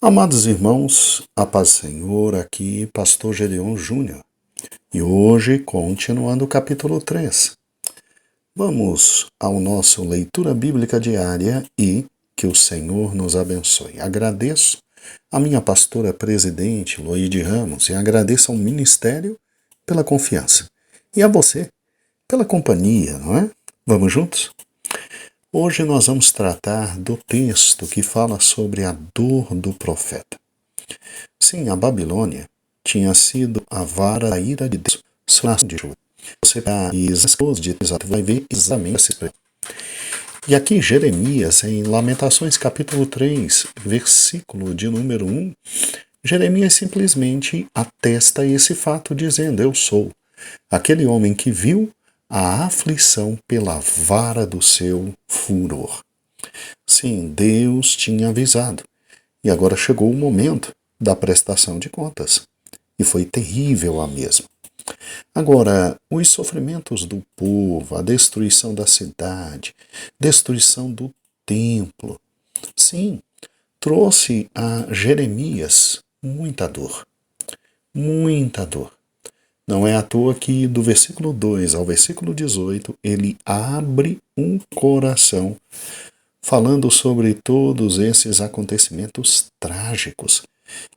Amados irmãos, a paz do Senhor, aqui Pastor Gedeon Júnior. E hoje, continuando o capítulo 3, vamos ao nosso leitura bíblica diária e que o Senhor nos abençoe. Agradeço a minha pastora presidente, Loide Ramos, e agradeço ao ministério pela confiança. E a você, pela companhia, não é? Vamos juntos? Hoje nós vamos tratar do texto que fala sobre a dor do profeta. Sim, a Babilônia tinha sido a vara da ira de Deus sobre a nação de Judá. Você vai ver exatamente essa expressão. E aqui Jeremias, em Lamentações capítulo 3, versículo de número 1, Jeremias simplesmente atesta esse fato dizendo: eu sou aquele homem que viu a aflição pela vara do seu furor. Sim, Deus tinha avisado. E agora chegou o momento da prestação de contas. E foi terrível a mesma. Agora, os sofrimentos do povo, a destruição da cidade, destruição do templo, sim, trouxe a Jeremias muita dor. Muita dor. Não é à toa que do versículo 2 ao versículo 18, ele abre um coração falando sobre todos esses acontecimentos trágicos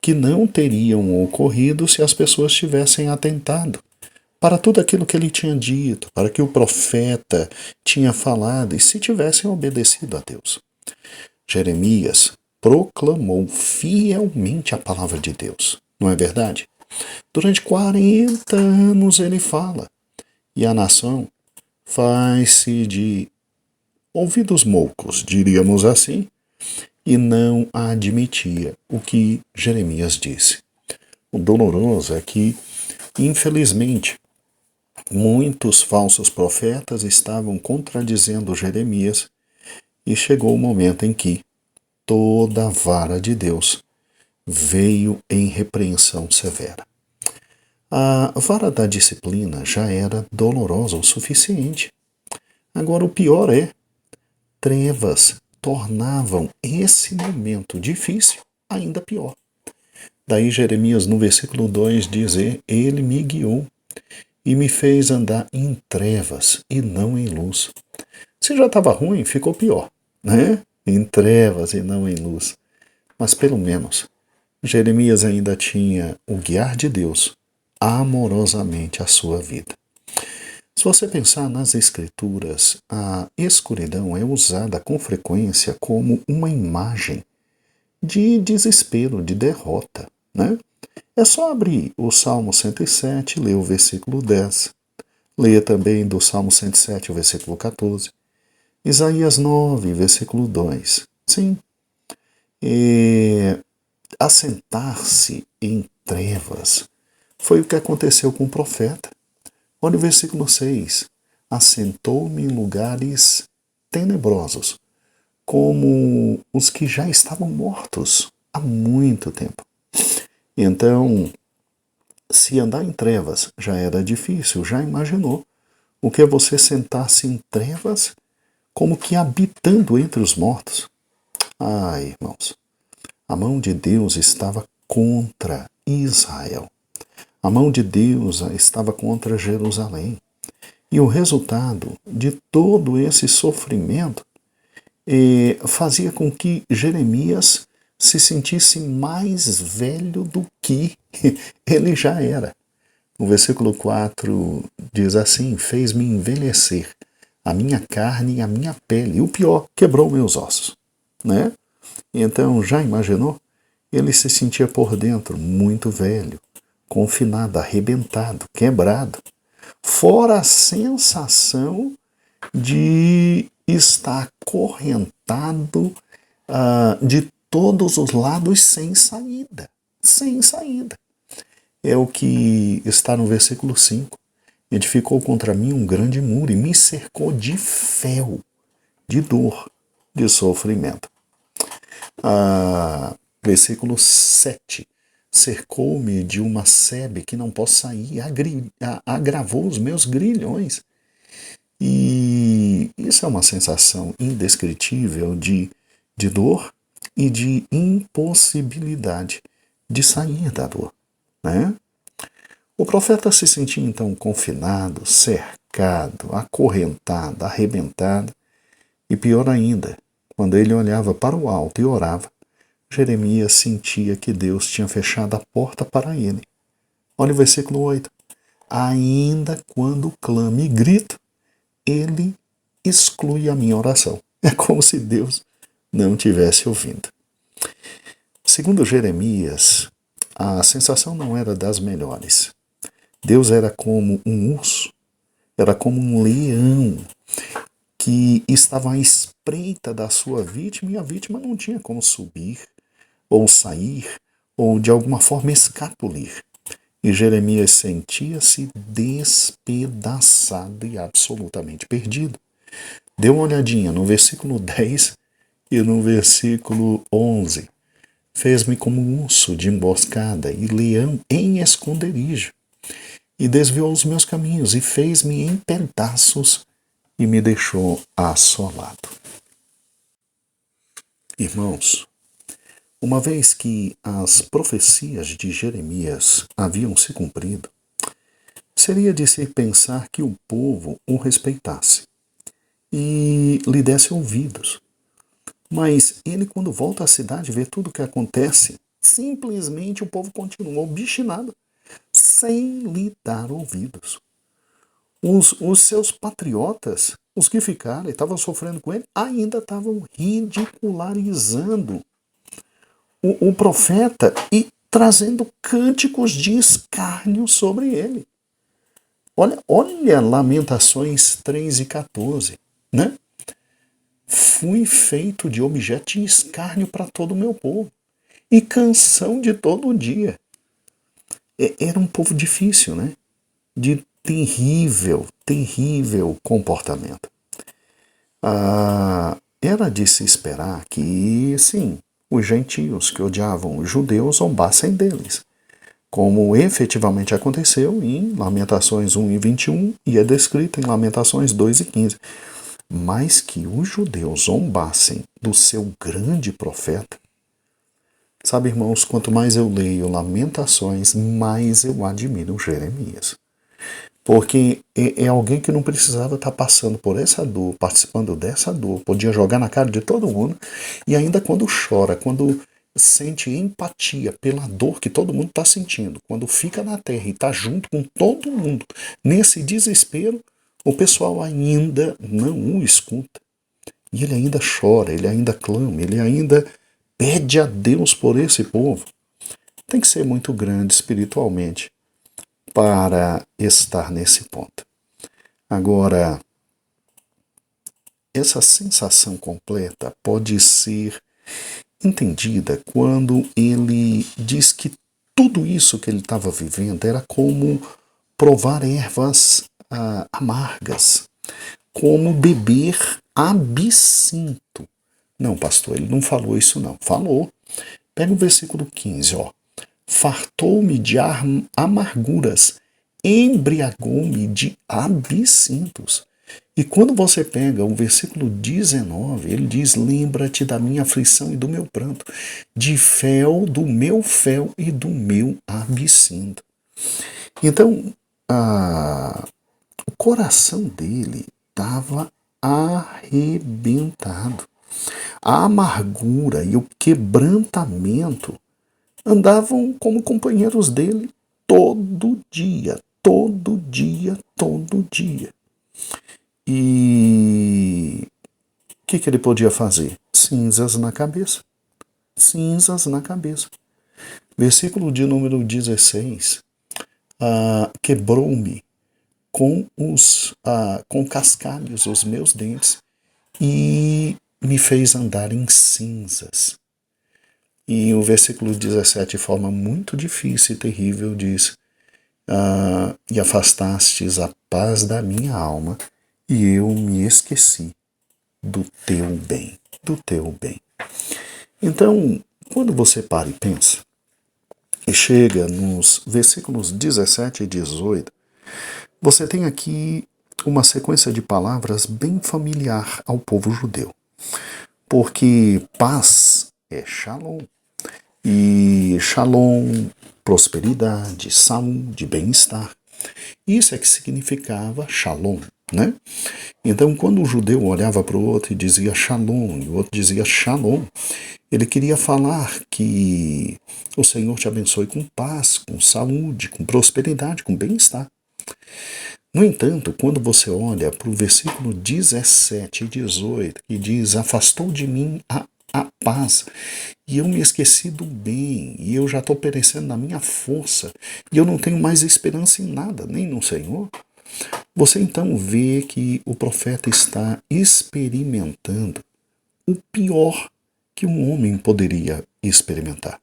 que não teriam ocorrido se as pessoas tivessem atentado para tudo aquilo que ele tinha dito, para que o profeta tinha falado e se tivessem obedecido a Deus. Jeremias proclamou fielmente a palavra de Deus, não é verdade? Durante 40 anos ele fala, e a nação faz-se de ouvidos moucos, diríamos assim, e não admitia o que Jeremias disse. O doloroso é que, infelizmente, muitos falsos profetas estavam contradizendo Jeremias e chegou o momento em que toda a vara de Deus veio em repreensão severa. A vara da disciplina já era dolorosa o suficiente. Agora o pior é, trevas tornavam esse momento difícil ainda pior. Daí Jeremias no versículo 2 dizer: ele me guiou e me fez andar em trevas e não em luz. Se já estava ruim, ficou pior, né? Em trevas e não em luz. Mas pelo menos Jeremias ainda tinha o guiar de Deus amorosamente a sua vida. Se você pensar nas Escrituras, a escuridão é usada com frequência como uma imagem de desespero, de derrota, né? É só abrir o Salmo 107 e ler o versículo 10. Leia também do Salmo 107, o versículo 14. Isaías 9, versículo 2. Sim, assentar-se em trevas foi o que aconteceu com o profeta. Olha o versículo 6. Assentou-me em lugares tenebrosos, como os que já estavam mortos há muito tempo. Então, se andar em trevas já era difícil, já imaginou o que é você sentar-se em trevas como que habitando entre os mortos? Ai, irmãos, a mão de Deus estava contra Israel. A mão de Deus estava contra Jerusalém. E o resultado de todo esse sofrimento fazia com que Jeremias se sentisse mais velho do que ele já era. O versículo 4 diz assim: fez-me envelhecer a minha carne e a minha pele. E o pior, quebrou meus ossos. Né? Então, já imaginou? Ele se sentia por dentro muito velho, confinado, arrebentado, quebrado. Fora a sensação de estar acorrentado de todos os lados sem saída. Sem saída. É o que está no versículo 5. Edificou contra mim um grande muro e me cercou de fel, de dor, de sofrimento. Versículo 7. Cercou-me de uma sebe que não posso sair, agravou os meus grilhões. E isso é uma sensação indescritível de dor, e de impossibilidade de sair da dor, né? O profeta se sentia então confinado, cercado, acorrentado, arrebentado, e pior ainda, quando ele olhava para o alto e orava, Jeremias sentia que Deus tinha fechado a porta para ele. Olha o versículo 8. Ainda quando clamo e grito, ele exclui a minha oração. É como se Deus não tivesse ouvindo. Segundo Jeremias, a sensação não era das melhores. Deus era como um urso, era como um leão que estava à espreita da sua vítima e a vítima não tinha como subir, ou sair, ou de alguma forma escapulir. E Jeremias sentia-se despedaçado e absolutamente perdido. Dê uma olhadinha no versículo 10 e no versículo 11. Fez-me como um urso de emboscada e leão em esconderijo, e desviou os meus caminhos e fez-me em pedaços e me deixou assolado. Irmãos, uma vez que as profecias de Jeremias haviam se cumprido, seria de se pensar que o povo o respeitasse e lhe desse ouvidos. Mas ele, quando volta à cidade e vê tudo o que acontece, simplesmente o povo continua obstinado, sem lhe dar ouvidos. Os seus patriotas, os que ficaram e estavam sofrendo com ele, ainda estavam ridicularizando o profeta e trazendo cânticos de escárnio sobre ele. Olha Lamentações 3 e 14, né? Fui feito de objeto de escárnio para todo o meu povo e canção de todo o dia. Era um povo difícil, né? De terrível comportamento. Era de se esperar que, sim, os gentios que odiavam os judeus zombassem deles, como efetivamente aconteceu em Lamentações 1 e 21 e é descrito em Lamentações 2 e 15. Mas que os judeus zombassem do seu grande profeta. Sabe, irmãos, quanto mais eu leio Lamentações, mais eu admiro Jeremias. Porque é alguém que não precisava estar passando por essa dor, participando dessa dor, podia jogar na cara de todo mundo, e ainda quando chora, quando sente empatia pela dor que todo mundo está sentindo, quando fica na terra e está junto com todo mundo nesse desespero, o pessoal ainda não o escuta. E ele ainda chora, ele ainda clama, ele ainda pede a Deus por esse povo. Tem que ser muito grande espiritualmente para estar nesse ponto. Agora, essa sensação completa pode ser entendida quando ele diz que tudo isso que ele estava vivendo era como provar ervas amargas, como beber absinto. Não, pastor, ele não falou isso não. Falou. Pega o versículo 15, ó. Fartou-me de amarguras, embriagou-me de absintos. E quando você pega o versículo 19, ele diz, lembra-te da minha aflição e do meu pranto, de fel, do meu fel e do meu absinto. Então, o coração dele estava arrebentado. A amargura e o quebrantamento andavam como companheiros dele todo dia, todo dia, todo dia. E o que ele podia fazer? Cinzas na cabeça. Cinzas na cabeça. Versículo de número 16. Quebrou-me com cascalhos os meus dentes e me fez andar em cinzas. E o versículo 17, de forma muito difícil e terrível, diz: e afastastes a paz da minha alma, e eu me esqueci do teu bem, do teu bem. Então, quando você para e pensa, e chega nos versículos 17 e 18, você tem aqui uma sequência de palavras bem familiar ao povo judeu. Porque paz é Shalom. E Shalom, prosperidade, saúde, bem-estar. Isso é que significava Shalom, né? Então, quando o judeu olhava para o outro e dizia Shalom, e o outro dizia Shalom, ele queria falar que o Senhor te abençoe com paz, com saúde, com prosperidade, com bem-estar. No entanto, quando você olha para o versículo 17 e 18, que diz, afastou de mim a paz, e eu me esqueci do bem, e eu já estou perecendo na minha força, e eu não tenho mais esperança em nada, nem no Senhor, você então vê que o profeta está experimentando o pior que um homem poderia experimentar.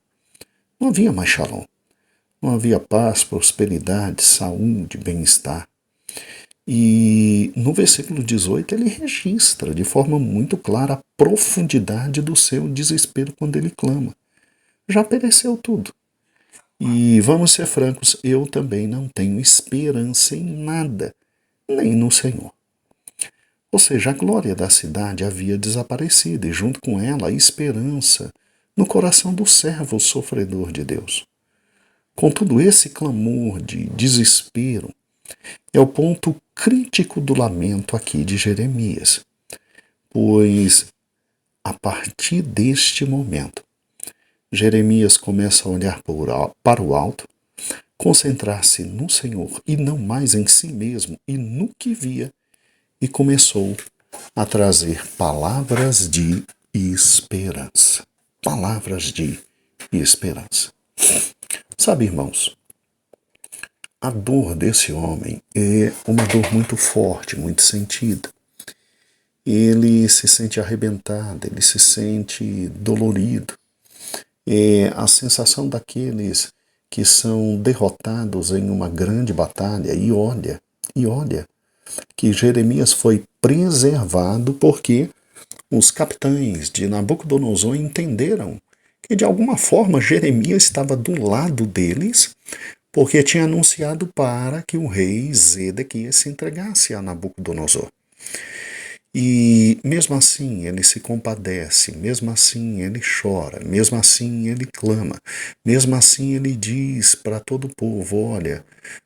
Não havia mais shalom, não havia paz, prosperidade, saúde, bem-estar. E no versículo 18 ele registra de forma muito clara a profundidade do seu desespero quando ele clama. Já pereceu tudo. E vamos ser francos, eu também não tenho esperança em nada, nem no Senhor. Ou seja, a glória da cidade havia desaparecido e junto com ela a esperança no coração do servo sofredor de Deus. Contudo, esse clamor de desespero é o ponto crítico do lamento aqui de Jeremias, pois a partir deste momento, Jeremias começa a olhar para o alto, concentrar-se no Senhor e não mais em si mesmo e no que via, e começou a trazer palavras de esperança. Palavras de esperança. Sabe, irmãos, a dor desse homem é uma dor muito forte, muito sentida. Ele se sente arrebentado, ele se sente dolorido. É a sensação daqueles que são derrotados em uma grande batalha. E olha, que Jeremias foi preservado porque os capitães de Nabucodonosor entenderam que de alguma forma Jeremias estava do lado deles, porque tinha anunciado para que o rei Zedequias se entregasse a Nabucodonosor. E mesmo assim ele se compadece, mesmo assim ele chora, mesmo assim ele clama, mesmo assim ele diz para todo o povo, olha,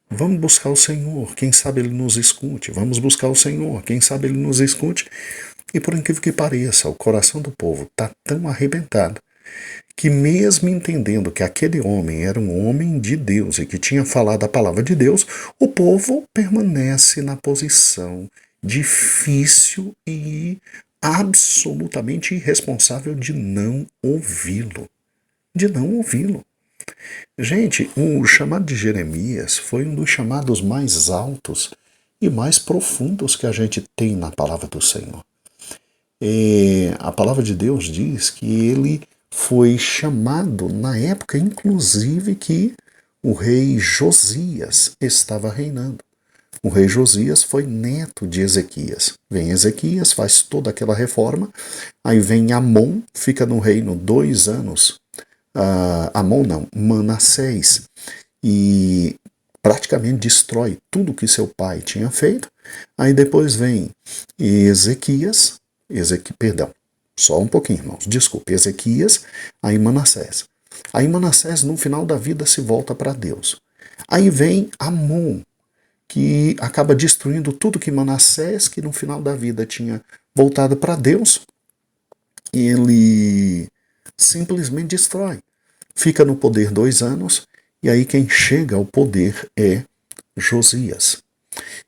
vamos buscar o Senhor, quem sabe ele nos escute, vamos buscar o Senhor, quem sabe ele nos escute. E por incrível que pareça, o coração do povo está tão arrebentado que mesmo entendendo que aquele homem era um homem de Deus e que tinha falado a palavra de Deus, o povo permanece na posição difícil e absolutamente irresponsável de não ouvi-lo. De não ouvi-lo. Gente, o chamado de Jeremias foi um dos chamados mais altos e mais profundos que a gente tem na palavra do Senhor. A palavra de Deus diz que ele foi chamado na época, inclusive, que o rei Josias estava reinando. O rei Josias foi neto de Ezequias. Vem Ezequias, faz toda aquela reforma, aí vem Amon, fica no reino 2 anos. Manassés, e praticamente destrói tudo que seu pai tinha feito. Aí depois vem Ezequias, só um pouquinho, irmãos, desculpe, Ezequias, aí Manassés. Aí Manassés, no final da vida, se volta para Deus. Aí vem Amon, que acaba destruindo tudo que Manassés, que no final da vida tinha voltado para Deus, ele simplesmente destrói. Fica no poder 2 anos, e aí quem chega ao poder é Josias.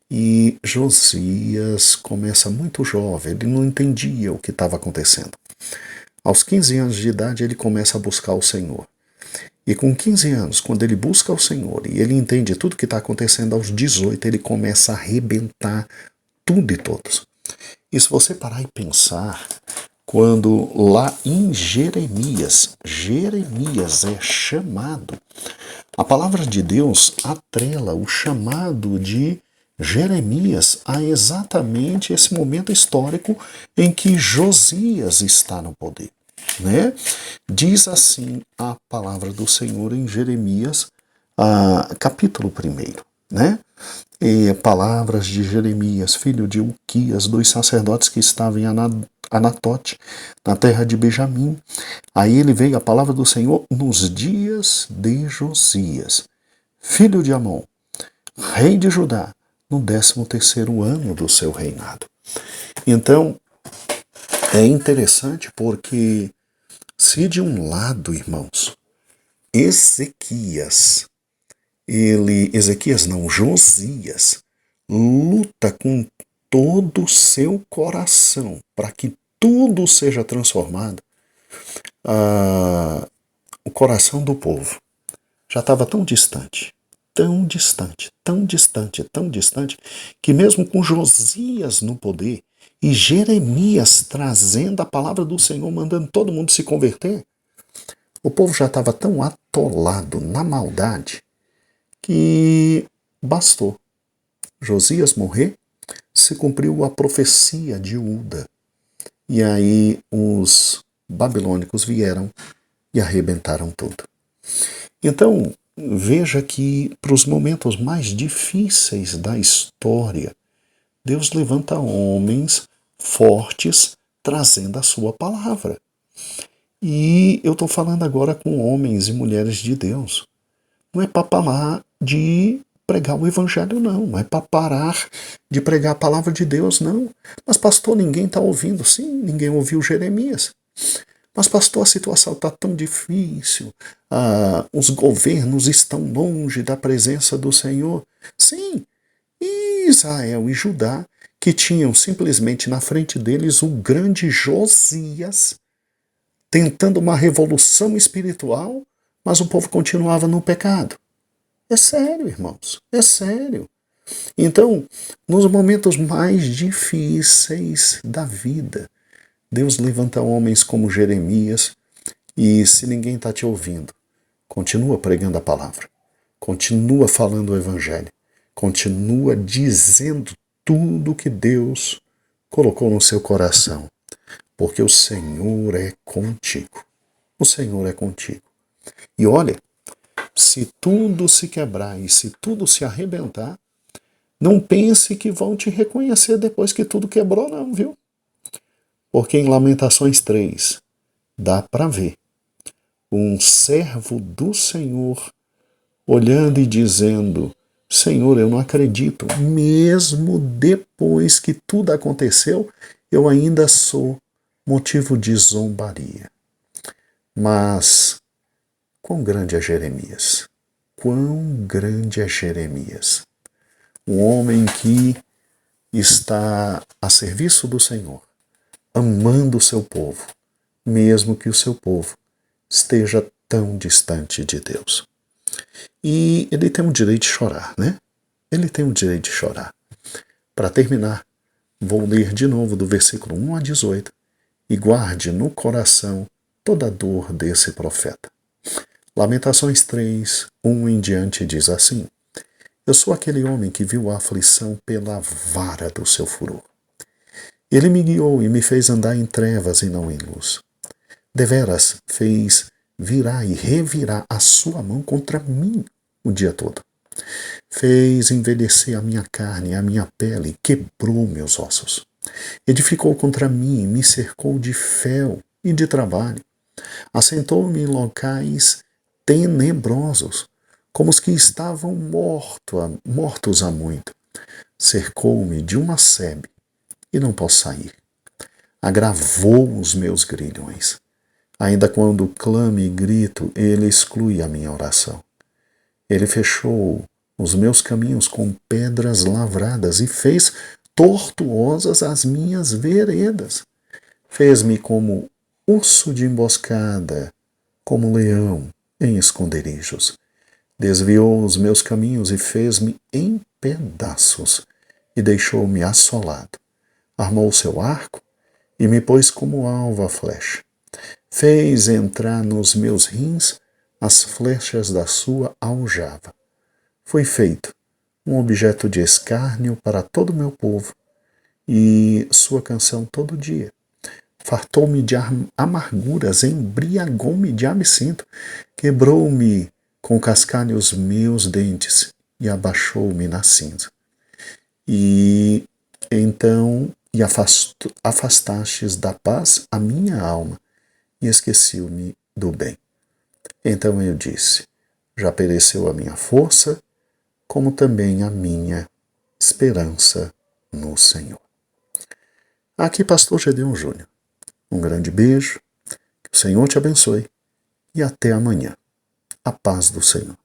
E Josias começa muito jovem, ele não entendia o que estava acontecendo. Aos 15 anos de idade, ele começa a buscar o Senhor. E com 15 anos, quando ele busca o Senhor e ele entende tudo o que está acontecendo, aos 18 ele começa a arrebentar tudo e todos. E se você parar e pensar, quando lá em Jeremias é chamado, a palavra de Deus atrela o chamado de Jeremias a exatamente esse momento histórico em que Josias está no poder. Né? Diz assim a palavra do Senhor em Jeremias, capítulo 1. Né? palavras de Jeremias, filho de Uquias, dos sacerdotes que estavam em Anatote, na terra de Benjamim. Aí ele veio a palavra do Senhor nos dias de Josias, filho de Amon, rei de Judá, no 13º ano do seu reinado. Então, é interessante porque se de um lado, irmãos, Josias, luta com todo o seu coração para que tudo seja transformado, o coração do povo já estava tão distante, tão distante, tão distante, tão distante, que mesmo com Josias no poder e Jeremias trazendo a palavra do Senhor, mandando todo mundo se converter, o povo já estava tão atolado na maldade que bastou Josias morrer, se cumpriu a profecia de Uda. E aí os babilônicos vieram e arrebentaram tudo. Então, veja que para os momentos mais difíceis da história, Deus levanta homens fortes trazendo a sua palavra. E eu estou falando agora com homens e mulheres de Deus. Não é para parar de pregar o evangelho, não é para parar de pregar a palavra de Deus, não. Mas pastor, ninguém está ouvindo. Sim, ninguém ouviu Jeremias. Mas pastor, a situação está tão difícil, os governos estão longe da presença do Senhor. Sim, e Israel e Judá, que tinham simplesmente na frente deles o grande Josias, tentando uma revolução espiritual, mas o povo continuava no pecado. É sério, irmãos, é sério. Então, nos momentos mais difíceis da vida, Deus levanta homens como Jeremias e, se ninguém está te ouvindo, continua pregando a palavra, continua falando o evangelho, continua dizendo tudo que Deus colocou no seu coração, porque o Senhor é contigo. O Senhor é contigo. E olha, se tudo se quebrar e se tudo se arrebentar, não pense que vão te reconhecer depois que tudo quebrou, não, viu? Porque em Lamentações 3, dá para ver um servo do Senhor olhando e dizendo: Senhor, eu não acredito, mesmo depois que tudo aconteceu, eu ainda sou motivo de zombaria. Mas quão grande é Jeremias? Quão grande é Jeremias? Um homem que está a serviço do Senhor, amando o seu povo, mesmo que o seu povo esteja tão distante de Deus. E ele tem o direito de chorar, né? Ele tem o direito de chorar. Para terminar, vou ler de novo do versículo 1 a 18 e guarde no coração toda a dor desse profeta. Lamentações 3, 1 em diante diz assim: Eu sou aquele homem que viu a aflição pela vara do seu furor. Ele me guiou e me fez andar em trevas e não em luz. Deveras fez virar e revirar a sua mão contra mim o dia todo. Fez envelhecer a minha carne e a minha pele, quebrou meus ossos. Edificou contra mim, me cercou de fel e de trabalho. Assentou-me em locais tenebrosos, como os que estavam mortos há muito. Cercou-me de uma sebe e não posso sair. Agravou os meus grilhões. Ainda quando clamo e grito, ele exclui a minha oração. Ele fechou os meus caminhos com pedras lavradas e fez tortuosas as minhas veredas. Fez-me como urso de emboscada, como leão em esconderijos. Desviou os meus caminhos e fez-me em pedaços e deixou-me assolado. Armou seu arco e me pôs como alvo a flecha. Fez entrar nos meus rins as flechas da sua aljava. Foi feito um objeto de escárnio para todo o meu povo e sua canção todo dia. Fartou-me de amarguras, embriagou-me de absinto, quebrou-me com cascalho os meus dentes e abaixou-me na cinza. e então afastastes da paz a minha alma e esqueci-me do bem. Então eu disse, já pereceu a minha força, como também a minha esperança no Senhor. Aqui, Pastor Gedeon Júnior. Um grande beijo, que o Senhor te abençoe e até amanhã. A paz do Senhor.